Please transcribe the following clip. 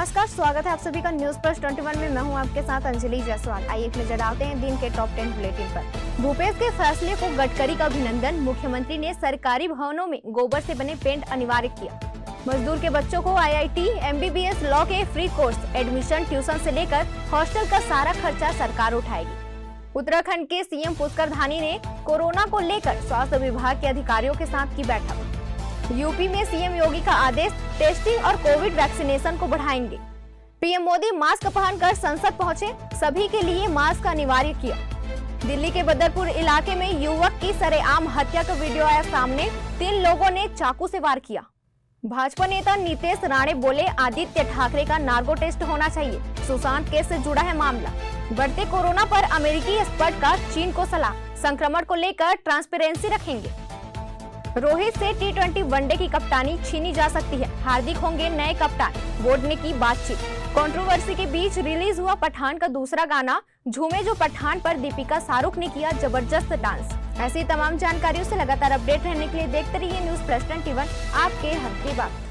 नमस्कार, स्वागत है आप सभी का न्यूज प्लस 21 में। मैं हूं आपके साथ अंजलि जायसवाल। आइए एक नजर डालते हैं दिन के टॉप 10 बुलेटिन पर। भूपेश के फैसले को गडकरी का अभिनंदन। मुख्यमंत्री ने सरकारी भवनों में गोबर से बने पेंट अनिवार्य किया। मजदूर के बच्चों को IIT MBBS लॉ के फ्री कोर्स, एडमिशन, ट्यूशन से लेकर हॉस्टल का सारा खर्चा सरकार उठाएगी। उत्तराखंड के CM पुष्कर धामी ने कोरोना को लेकर स्वास्थ्य विभाग के अधिकारियों के साथ की बैठक। यूपी में CM योगी का आदेश, टेस्टिंग और कोविड वैक्सीनेशन को बढ़ाएंगे। PM मोदी मास्क पहनकर संसद पहुंचे, सभी के लिए मास्क अनिवार्य किया। दिल्ली के बदरपुर इलाके में युवक की सरेआम हत्या का वीडियो आया सामने, 3 लोगों ने चाकू से वार किया। भाजपा नेता नीतीश राणे बोले, आदित्य ठाकरे का नार्को टेस्ट होना चाहिए। सुशांत केस से जुड़ा है मामला। बढ़ते कोरोना पर अमेरिकी एक्सपर्ट का चीन को सलाह, संक्रमण को लेकर ट्रांसपेरेंसी रखेंगे। रोहित से T20 वनडे की कप्तानी छीनी जा सकती है, हार्दिक होंगे नए कप्तान, बोर्ड ने की बातचीत। कंट्रोवर्सी के बीच रिलीज हुआ पठान का दूसरा गाना झूमे जो पठान पर दीपिका शाहरुख ने किया जबरदस्त डांस। ऐसी तमाम जानकारियों से लगातार अपडेट रहने के लिए देखते रहिए न्यूज प्लस 21, आपके हक की बात।